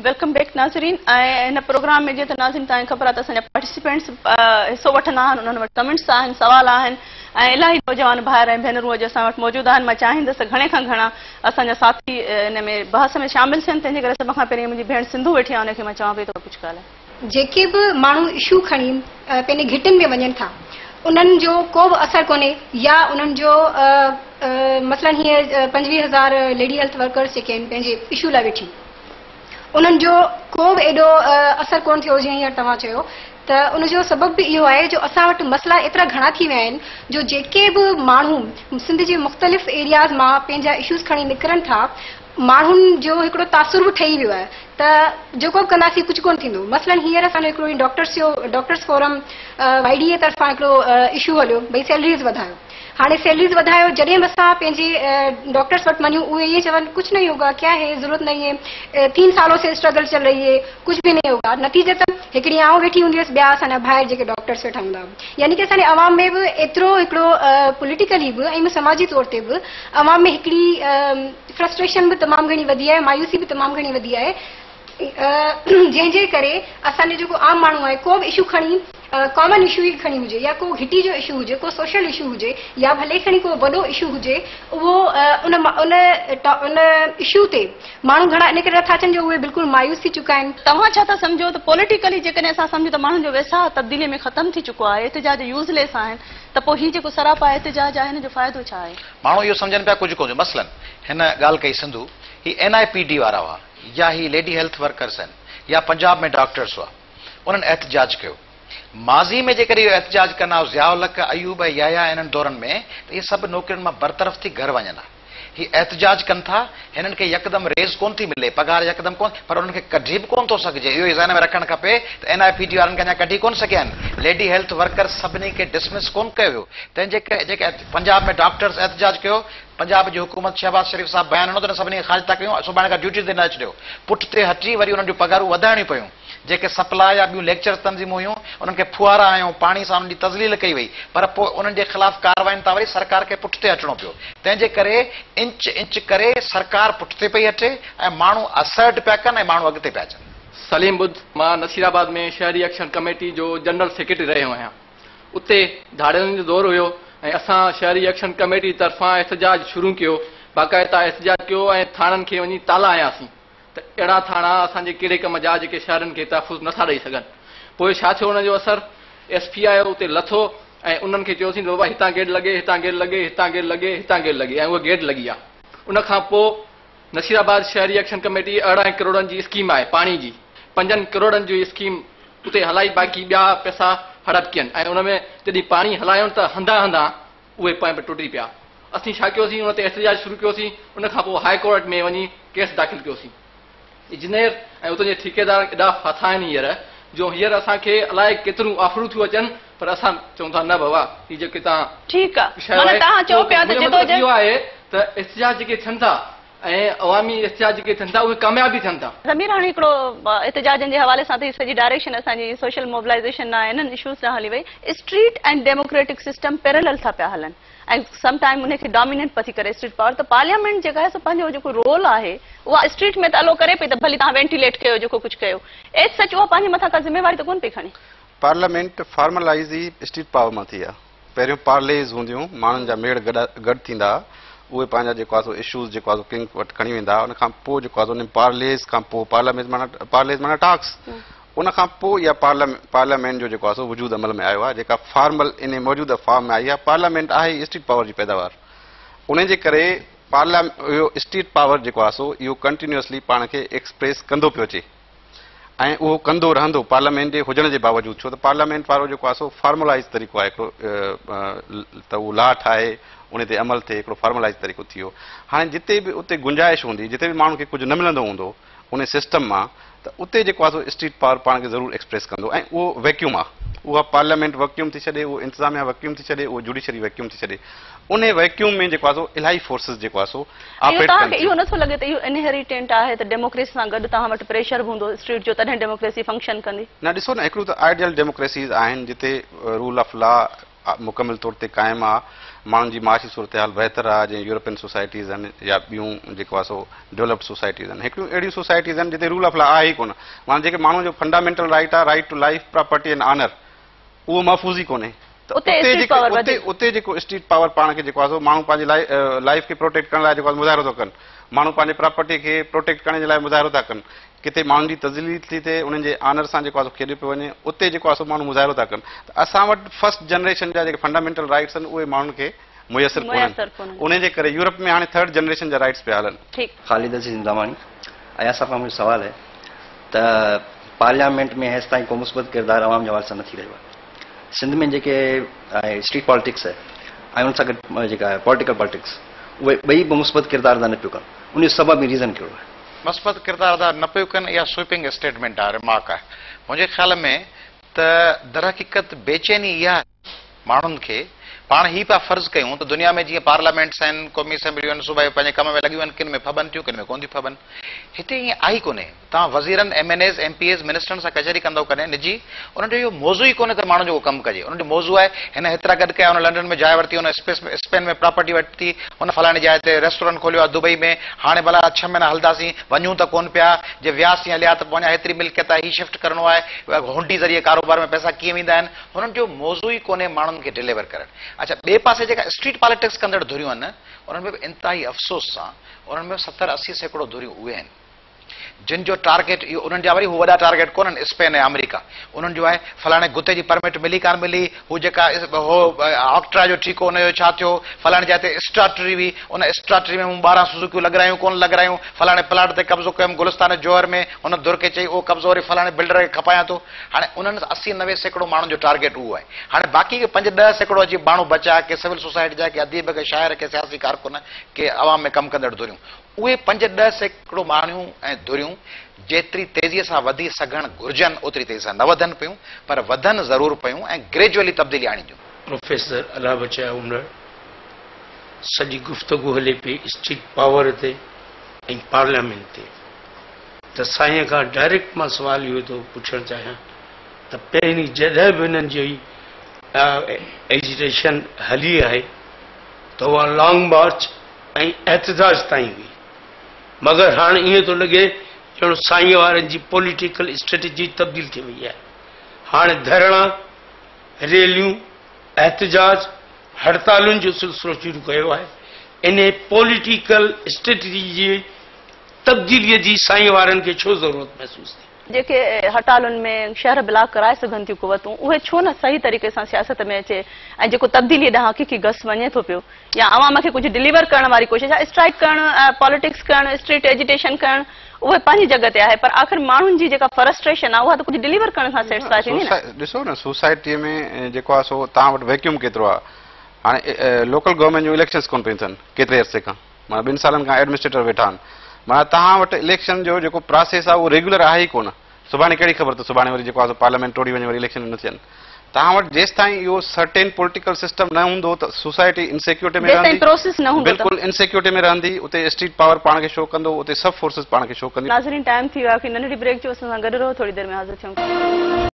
Welcome back नाज़रीन। इन programme में जीअं त नाज़रीन तव्हांखे ख़बर आहे त असांजा पार्टिसिपेंट्स हिसो वठंदा आहिनि, उन्हनि वटि कमेंट्स आहिनि, सवाल आहिनि ऐं इलाही नौजवान भाइर ऐं भेनरूं अॼु असां वटि मौजूदु आहिनि। मां चाहींदसि घणे खां घणा असांजा साथी इन में बहस में शामिल थियनि। तंहिंजे करे सभ खां पहिरीं मुंहिंजी भेण सिंधू वेठी आहे, उनखे मां चवां पई त कुझु ॻाल्हाए। जेके बि माण्हू इशू खणी पंहिंजे घिटिन में वञनि था उन्हनि जो को बि असरु कोन्हे, या उन्हनि जो मसलन हीअं 25,000 लेडी हेल्थ वर्कर्स जेके आहिनि पंहिंजे इशू लाइ वेठी, उन्हनि जो को बि एॾो असरु कोन थियो जीअं हींअर तव्हां चयो। त उनजो सबबु बि इहो आहे जो असां वटि मसइला एतिरा घणा थी विया आहिनि जो जेके बि माण्हू सिंध जे मुख़्तलिफ़ एरियाज़ मां पंहिंजा इशूज़ खणी निकिरनि था, माण्हुनि जो हिकिड़ो तासुर बि ठही वियो आहे त जेको बि कंदासीं कुझु कोन थींदो। मसलन हींअर असांजो हिकिड़ो डॉक्टर्स फोरम YDA तरफ़ां हिकिड़ो इशू हलियो, भई सैलरीज़ वधायो। हाणे सैलरीज़ वधायो, जॾहिं बि असां पंहिंजे डॉक्टर्स वटि वञूं उहे इहे चवनि कुझु नहीं होगा, क्या है, ज़रूरत नहीं है, 3 सालों से स्ट्रगल चल रही है, कुछ भी नहीं होगा। नतीजे त हिकिड़ी आउं वेठी हूंदी हुअसि, ॿिया असांजा भाइर जेके डॉक्टर्स वेठा हूंदा। यानी कि असांजे अवाम में बि एतिरो हिकिड़ो पॉलिटिकली बि ऐं समाजी तौर ते बि अवाम में हिकिड़ी फ्रस्ट्रेशन बि तमामु घणी वधी आहे, मायूसी बि तमामु घणी वधी आहे, जंहिंजे करे असांजो जेको आम माण्हू आहे को बि इशू खणी कॉमन इशू ई खणी हुजे, या को घिटी जो इशू हुजे, को सोशल इशू हुजे, या भले खणी को वॾो इशू हुजे, उहो उन इशू ते माण्हू घणा इन करे नथा अचनि जो उहे बिल्कुलु मायूस थी चुका आहिनि। तव्हां छा था सम्झो त पॉलिटिकली जेकॾहिं असां सम्झूं त माण्हुनि जो वेसाह तब्दीली में ख़तमु थी चुको आहे, एतिजाज यूज़लेस आहिनि, त पोइ हीउ जेको सरापा एतिजाज आहे हिन जो फ़ाइदो छा आहे? माण्हू इहो सम्झनि पिया कुझु कोन्हे। मसलन हिन ॻाल्हि कई सिंधू, ही NIPD वारा हुआ, या ही लेडी हेल्थ वर्कर्स आहिनि, या पंजाब में डॉक्टर्स हुआ, उन्हनि एहतजाज कयो। माज़ी में जेकर इहो एहतजाज कंदा हुआ ज़ियाउल-हक़, अयूब, याया इन्हनि दौरनि में, त इहे सभु नौकरियुनि मां बरतरफ़ थी घर वञनि हा। ही एहतजाज कनि था, हिननि खे यकदम रेज़ कोन थी मिले, पगार यकदम कोन, पर उन्हनि खे कढी बि कोन थो सघिजे। इहो ज़हन में रखणु खपे त NIPD वारनि खे अञा कढी कोन सघिया आहिनि। लेडी हेल्थ वर्कर्स सभिनी खे डिसमिस कोन कयो वियो। तंहिंजे करे जेके पंजाब में डॉक्टर्स एहतजाज कयो, पंजाब जी हुकूमत शहबाज शरीफ़ साहब बयान ॾिनो त सभिनी खे ख़ारिज था कयूं, सुभाणे खां ड्यूटी ते न अचिजो। पुठिते हटी वरी उन्हनि जूं पगारूं वधाइणियूं पयूं। जेके सप्लाई या ॿियूं लेक्चर तंज़ीमूं हुयूं उन्हनि खे फुआरा आयूं, पाणी सां उन्हनि जी तज़लील कई वई, पर पोइ उन्हनि जे ख़िलाफ़ कार्रवाइनि तां वरी सरकार खे पुठिते अचिणो पियो। तंहिंजे करे इंच इंच करे सरकार पुठिते पई अचे ऐं माण्हू असर्ट पिया कनि ऐं माण्हू अॻिते पिया अचनि। सलीम बुद्ध, मां नसीराबाद में शहरी एक्शन कमेटी जो जनरल सेक्रेटरी रहियो आहियां। उते धाड़ियुनि जो दौर हुयो ऐं असां शहरी एक्शन कमेटी तरफ़ां एहतजाज शुरू कयो, बाक़ाइदा एहतजाज कयो ऐं थाणनि खे वञी ताला हयासीं त अहिड़ा थाणा असांजे कहिड़े कम जा जेके शहरनि खे तहफ़ुज़ नथा ॾेई सघनि। पोइ छा थियो, हुनजो असरु SP आयो, उते लथो ऐं उन्हनि खे चयोसीं बाबा हितां गेट लॻे, हितां गेट लॻे, हितां गेट लॻे, हितां गेट लॻे, ऐं उहा गेट लॻी आहे। उनखां पोइ नसीराबाद शहरी एक्शन कमेटी 18 करोड़नि जी स्कीम आहे पाणी जी, 5 करोड़नि जी स्कीम उते हलाई, बाक़ी ॿिया पैसा हड़प कयनि, ऐं उन में जॾहिं पाणी हलायूं त हंधा हंधा उहे पाइप टुटी पिया। असीं छा कयोसीं, उन ते एहतजाज शुरू कयोसीं। उनखां पोइ हाई कोर्ट में वञी केस दाख़िल कयोसीं। इंजीनियर ऐं उते जे ठेकेदार एॾा फाथा आहिनि हींअर जो हींअर असांखे अलाए केतिरियूं ऑफरूं थियूं अचनि, पर असां चऊं था न बाबा ही जेके तव्हां ठीकु आहे इहो आहे त एहतजाज जेके थियनि था ऐं अवामी एहतजाज जेके थियनि था उहे कामयाब बि थियनि था। ज़मीर हाणे हिकिड़ो एहतजाजनि जे हवाले सां त सॼी डायरेक्शन असांजी सोशल मोबिलाइज़ेशन आहे, इन्हनि इशूज़ सां हली वई। Street and democratic system parallel था पिया हलनि ऐं सम टाइम उनखे डोमिनेट पथी करे स्ट्रीट पावर। त पार्लियामेंट जेका आहे पंहिंजो जेको रोल आहे उहा स्ट्रीट में त अलो करे पई त भली तव्हां वेंटिलेट कयो, जेको कुझु कयो, एज सच उहा पंहिंजे मथां का ज़िम्मेवारी त कोन पई खणे। पार्लियामेंट फॉर्मलाइज़ ई स्ट्रीट पावर मां थी आहे। पहिरियों पार्लेज हूंदियूं, माण्हुनि जा मेड़ गॾु थींदा, उहे पंहिंजा जेको आहे इशूज़ जेको आहे किंग वटि खणी वेंदा। उनखां पोइ जेको आहे उन पार्लेज खां पोइ पार्लेज माना टाक्स, उनखां पोइ इहा पार्लियामेंट जो जेको आहे वजूद अमल में आयो आहे, जेका फॉर्मल इन मौजूदा फॉर्म में आई आहे। पार्लियामेंट आहे स्ट्रीट पावर जी पैदावार, उन जे करे इहो स्ट्रीट पावर जेको आहे इहो कंटिन्यूअसली पाण खे एक्सप्रेस कंदो पियो अचे ऐं उहो कंदो रहंदो पार्लियामेंट जे हुजण जे बावजूदि। छो त पार्लियामेंट वारो जेको आहे फॉर्मलाइज़ तरीक़ो आहे, हिकिड़ो त उहो लॉ ठाहे उन ते अमल थिए, हिकिड़ो फॉर्मलाइज़ तरीक़ो थी वियो। हाणे जिते बि उते गुंजाइश हूंदी, जिते बि माण्हू खे कुझु न मिलंदो हूंदो उन सिस्टम मां, त उते जेको आहे स्ट्रीट पावर पाण खे ज़रूरु एक्सप्रेस कंदो ऐं उहो वैक्यूम आहे। उहा पार्लियामेंट वैक्यूम थी छॾे, उहो इंतिज़ामिया वैक्यूम थी छॾे, उहो जुडिशरी वैक्यूम थी छॾे। उन वैक्यूम में जेको आहे इलाही फोर्सिस जेको आहे तव्हांखे इहो नथो लॻे त इहो इनहेरिटेंट आहे त डेमोक्रेसी सां गॾु तव्हां वटि प्रेशर बि हूंदो स्ट्रीट जो, तॾहिं डेमोक्रेसी फंक्शन कंदी? न, ॾिसो न, हिकिड़ो त आइडियल डेमोक्रेसीज़ आहिनि जिते रूल ऑफ लॉ मुकमिल तौर ते क़ाइमु आहे, माण्हुनि जी माशी सूरत हाल बहितर आहे जीअं यूरोपियन सोसाइटीज़ आहिनि या ॿियूं जेको आहे सो डेवलप्ड सोसाइटीज़ आहिनि हिकिड़ियूं अहिड़ियूं सोसाइटीज़ आहिनि जिते रूल ऑफ लॉ आहे ई कोन माना जेके माण्हू जो फंडामेंटल राइट आहे right to life property and honour उहो महफ़ूज़ ई कोन्हे उते जेको स्ट्रीट पावर पाण खे जेको आहे सो माण्हू पंहिंजी लाइफ खे प्रोटेक्ट करण लाइ जेको आहे मुज़ाहिरो थो कनि माण्हू पंहिंजे प्रॉपर्टी खे प्रोटेक्ट करण जे लाइ मुज़ाहिरो था कनि किथे माण्हुनि जी तज़लील थी थिए उन्हनि जे ऑनर सां जेको आहे खेॾे पियो वञे उते जेको आहे सो माण्हू मुज़ाहिरो था कनि त असां वटि फर्स्ट जनरेशन जा जेके फंडामेंटल राइट्स आहिनि उहे माण्हुनि खे मुयसर कोन्हनि उन जे करे यूरोप में हाणे थर्ड जनरेशन जा राइट्स पिया हलनि ख़ालिद अज़ीज़ ज़मानी ऐं असां खां मुंहिंजो सुवालु आहे त पार्लियामेंट में हेसि ताईं को मुस्बत किरदारु आवाम जे हवाले सां न थी रहियो आहे सिंध में जेके स्ट्रीट पॉलिटिक्स आहे ऐं उन सां गॾु जेका आहे पॉलिटिकल पॉलिटिक्स उहे ॿई बि मुस्बत किरदारु अदा न पियो कनि उन जो सबबु रीज़न कहिड़ो आहे मस्बत किरदारु अदा न पियो कनि इहा स्वीपिंग स्टेटमेंट आहे रिमार्क आहे मुंहिंजे ख़्याल में त दर हक़ीक़त बेचैनी इहा माण्हुनि खे पाण ही पिया फर्ज़ कयूं त दुनिया में जीअं पार्लियामेंट्स आहिनि क़ौमी असेंबलियूं आहिनि सूबाई पंहिंजे कम में लॻियूं आहिनि किन में फबनि थियूं किन में कोन थियूं फबनि हिते ईअं आई कोन्हे तव्हां वज़ीरनि MNAs MPAs मिनिस्टरनि सां कचहरी कंदव कॾहिं निजी उन्हनि जो इहो मौज़ू ई कोन्हे त माण्हुनि जो उहो कमु कजे उन्हनि जो मौज़ू आहे हिन हेतिरा गॾु कया हुन लंडन में जाइ वरिती हुन स्पेन में प्रॉपर्टी वरिती हुन फलाणी जाइ ते रेस्टोरेंट खोलियो आहे दुबई में हाणे भला 6 महीना हलंदासीं वञूं त कोन पिया जे वियासीं हलिया त पोइ हेतिरी मिल्कियत आहे ही शिफ्ट करिणो आहे हुंडी ज़रिए कारोबार में पैसा कीअं वेंदा आहिनि हुननि जो मौज़ू ई कोन्हे माण्हुनि खे डिलीवर करणु अच्छा ॿिए पासे जेका स्ट्रीट पॉलिटिक्स कंदड़ धुरियूं आहिनि उन्हनि में बि इंतिहाई अफ़सोस सां उन्हनि में 70-80 सैकड़ो धुरियूं उहे आहिनि जिन जो टारगेट इहो उन्हनि जा वरी हू वॾा टारगेट कोन्हनि स्पेन ऐं अमेरिका उन्हनि जो आहे फलाणे गुते जी परमिट मिली कान मिली हू जेका हो ऑक्ट्रा जो ठीको हुनजो छा थियो फलाणे जाइ ते स्ट्राटरी हुई उन स्ट्राटरी में मूं 12 सुज़ुकियूं लॻायूं कोन लॻायूं फलाणे प्लाट ते कब्ज़ो कयुमि गुलिस्तान जोहर में हुन धुर खे चई उहो कब्ज़ो वरी फलाणे बिल्डर खे खपायां थो हाणे उन्हनि 80-90 सैकड़ो माण्हुनि जो टारगेट उहो आहे हाणे बाक़ी के 5-10 सैकड़ो अची माण्हू बचा के सिविल सोसाइटी जा के अदीब के शाइर के सियासी कारकुन के अवाम में कमु कंदड़ धुरियूं उहे 5-10 सैकड़ो माण्हू ऐं धुरियूं जेतिरी तेज़ीअ सां वधी सघणु घुर्जनि ओतिरी तेज़ी सां न वधनि पियूं पर वधनि ज़रूरु पियूं ऐं ग्रेजुअली तब्दीली आणींदियूं प्रोफेसर अला बचा उमर सॼी गुफ़्तगू हले पई स्ट्रीट पावर ते ऐं पार्लियामेंट ते त साईं खां डायरेक्ट मां सुवाल इहो थो पुछणु चाहियां त पहिरीं जॾहिं बि हिननि जी एजिटेशन हली आहे त उहा लॉन्ग मार्च ऐं एहतजाज ताईं हुई मगर हाणे ईअं थो लॻे ॼणो साईं वारनि जी पॉलिटिकल स्ट्रेटेजी तब्दील थी वई आहे हाणे धरणा रैलियूं एहतजाज हड़तालुनि जो सिलसिलो शुरू कयो आहे इन पॉलिटिकल स्ट्रेटेजी जी तब्दीलीअ जी साईं वारनि खे छो ज़रूरत महसूस थी जेके हड़तालुनि में शहर ब्लॉक कराए सघनि थियूं कुवतूं उहे छो न सही तरीक़े सां सियासत में अचे ऐं जेको तब्दीली ॾांहुं हक़ीक़ी गस वञे थो पियो या अवाम खे कुझु डिलीवर करण वारी कोशिशि आहे स्ट्राइक करणु पॉलिटिक्स करणु स्ट्रीट एजिटेशन करणु उहे पंहिंजी जॻह ते आहे पर आख़िर माण्हुनि जी जेका फ्रस्ट्रेशन आहे उहा त कुझु डिलीवर करण सां सेटिस्फाई थींदी न ॾिसो न सोसाइटीअ में जेको आहे सो तव्हां वटि वैक्यूम केतिरो आहे हाणे लोकल गवर्नमेंट जूं इलेक्शन्स कोन पियूं थियनि केतिरे अरसे खां माना 2 सालनि खां एडमिनिस्ट्रेटर वेठा आहिनि माना तव्हां वटि इलेक्शन जो जेको प्रोसेस आहे उहो रेगुलर आहे ई कोन सुभाणे कहिड़ी ख़बर त सुभाणे वरी जेको आहे पार्लियामेंट टोड़ी वञे वरी इलेक्शन न थियनि तव्हां वटि जेसि ताईं इहो सर्टेन पॉलिटिकल सिस्टम न हूंदो त सोसाइटी इनसिक्योरिटी में रहंदी बिल्कुलु इनसिक्योरिटी में रहंदी उते स्ट्रीट पावर पाण खे शो कंदो उते सब फोर्सिस पाण खे शो कंदी नाज़रीन टाइम थी वियो आहे कि नंढड़ी ब्रेक जो असां सां गॾु रहो थोरी देरि में हाज़िर थियूं